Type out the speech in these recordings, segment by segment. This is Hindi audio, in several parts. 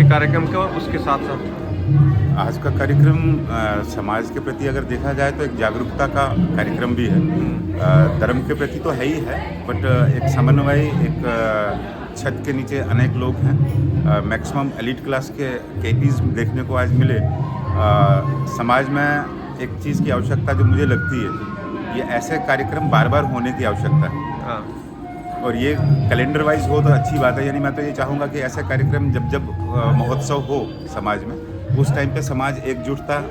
कार्यक्रम के और उसके साथ साथ? आज का कार्यक्रम समाज के प्रति अगर देखा जाए तो एक जागरूकता का कार्यक्रम भी है। धर्म के प्रति तो है ही है, बट एक समन्वय, एक छत के नीचे अनेक लोग हैं। मैक्सिमम एलिट क्लास के केटीज देखने को आज मिले। समाज में एक चीज़ की आवश्यकता जो मुझे लगती है, ये ऐसे कार्यक्रम बार बार होने की आवश्यकता है। हाँ। और ये कैलेंडर वाइज हो तो अच्छी बात है। यानी मैं तो ये चाहूँगा कि ऐसे कार्यक्रम जब जब महोत्सव हो समाज में, उस टाइम पे समाज एकजुटता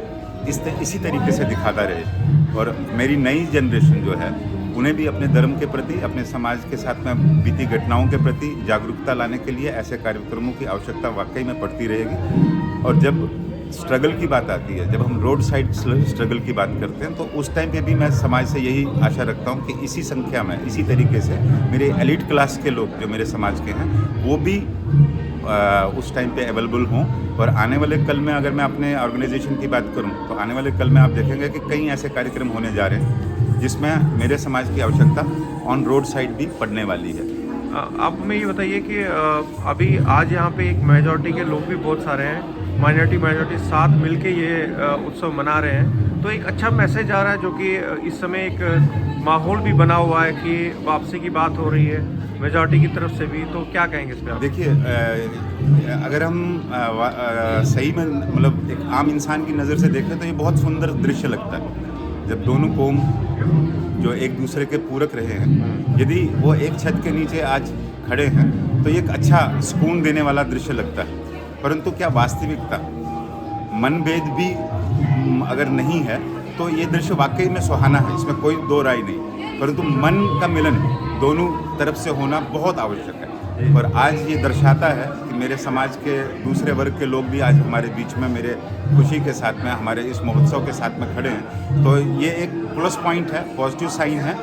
इसी तरीके से दिखाता रहे। और मेरी नई जनरेशन जो है, उन्हें भी अपने धर्म के प्रति, अपने समाज के साथ में बीती घटनाओं के प्रति जागरूकता लाने के लिए ऐसे कार्यक्रमों की आवश्यकता वाकई में पड़ती रहेगी। और जब स्ट्रगल की बात आती है, जब हम रोड साइड स्ट्रगल की बात करते हैं, तो उस टाइम पे भी मैं समाज से यही आशा रखता हूँ कि इसी संख्या में, इसी तरीके से मेरे एलिट क्लास के लोग जो मेरे समाज के हैं, वो भी उस टाइम पे अवेलेबल हों। और आने वाले कल में अगर मैं अपने ऑर्गेनाइजेशन की बात करूं, तो आने वाले कल में आप देखेंगे कि कई ऐसे कार्यक्रम होने जा रहे हैं जिसमें मेरे समाज की आवश्यकता ऑन रोड साइड भी पड़ने वाली है। आप हमें ये बताइए कि अभी आज यहाँ पे एक मेजॉरिटी के लोग भी बहुत सारे हैं, माइनॉरिटी साथ मिलके ये उत्सव मना रहे हैं, तो एक अच्छा मैसेज आ रहा है, जो कि इस समय एक माहौल भी बना हुआ है कि वापसी की बात हो रही है मेजॉरिटी की तरफ से भी। तो क्या कहेंगे इस पर आप? देखिए, अगर हम सही में मतलब एक आम इंसान की नज़र से देखें तो ये बहुत सुंदर दृश्य लगता है जब दोनों कौम जो एक दूसरे के पूरक रहे हैं, यदि वो एक छत के नीचे आज खड़े हैं, तो ये एक अच्छा सुकून देने वाला दृश्य लगता है। परंतु क्या वास्तविकता, मनभेद भी अगर नहीं है तो ये दृश्य वाकई में सुहाना है, इसमें कोई दो राय नहीं। परंतु मन का मिलन दोनों तरफ से होना बहुत आवश्यक है। और आज ये दर्शाता है कि मेरे समाज के दूसरे वर्ग के लोग भी आज हमारे बीच में मेरे खुशी के साथ में, हमारे इस महोत्सव के साथ में खड़े हैं। तो ये एक प्लस पॉइंट है, पॉजिटिव साइन है।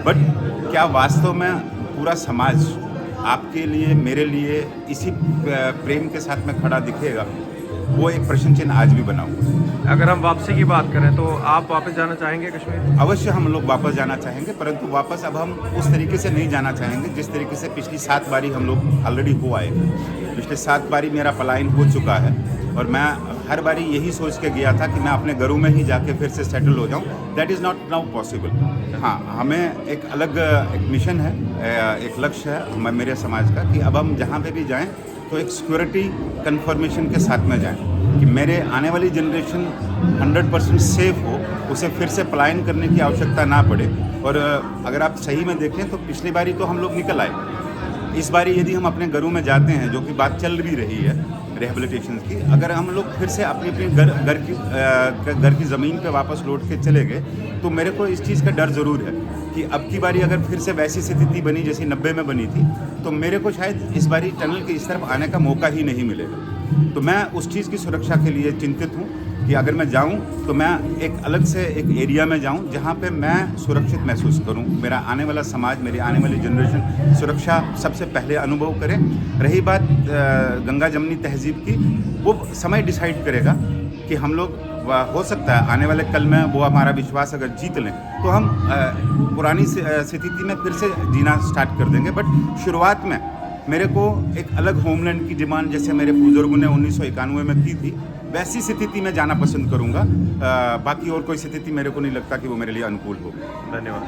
बट क्या वास्तव में पूरा समाज आपके लिए, मेरे लिए इसी प्रेम के साथ में खड़ा दिखेगा? वो एक प्रश्न चिन्ह आज भी बना हुआ है। अगर हम वापसी की बात करें तो आप वापस जाना चाहेंगे कश्मीर? अवश्य हम लोग वापस जाना चाहेंगे, परंतु वापस अब हम उस तरीके से नहीं जाना चाहेंगे जिस तरीके से पिछली 7 बारी हम लोग ऑलरेडी हो आए। पिछले 7 बारी मेरा पलायन हो चुका है और मैं हर बारी यही सोच के गया था कि मैं अपने घरों में ही जाके फिर से सेटल हो जाऊं। That is not now possible. हाँ, हमें एक अलग एक मिशन है, एक लक्ष्य है हमें, मेरे समाज का, कि अब हम जहाँ पे भी जाएं तो एक सिक्योरिटी कन्फर्मेशन के साथ में जाएं कि मेरे आने वाली जनरेशन 100% सेफ हो, उसे फिर से पलायन करने की आवश्यकता ना पड़े। और अगर आप सही में देखें तो पिछली बारी तो हम लोग निकल आए, इस बारी यदि हम अपने घरों में जाते हैं, जो कि बात चल भी रही है रिहेबिलिटेशन की, अगर हम लोग फिर से अपनी घर की ज़मीन पे वापस लौट के चले गए, तो मेरे को इस चीज़ का डर ज़रूर है कि अब की बारी अगर फिर से वैसी स्थिति बनी जैसी 90 में बनी थी, तो मेरे को शायद इस बारी टनल के इस तरफ आने का मौका ही नहीं मिलेगा। तो मैं उस चीज़ की सुरक्षा के लिए चिंतित हूँ कि अगर मैं जाऊं तो मैं एक अलग से एक एरिया में जाऊं जहां पे मैं सुरक्षित महसूस करूं, मेरा आने वाला समाज, मेरी आने वाली जनरेशन सुरक्षा सबसे पहले अनुभव करे। रही बात गंगा जमनी तहजीब की, वो समय डिसाइड करेगा कि हम लोग, हो सकता है आने वाले कल में वो हमारा विश्वास अगर जीत लें तो हम पुरानी स्थिति में फिर से जीना स्टार्ट कर देंगे। बट शुरुआत में मेरे को एक अलग होमलैंड की डिमांड, जैसे मेरे बुजुर्गों ने 1991 में की थी, वैसी स्थिति में जाना पसंद करूंगा। बाकी और कोई स्थिति मेरे को नहीं लगता कि वो मेरे लिए अनुकूल हो। धन्यवाद।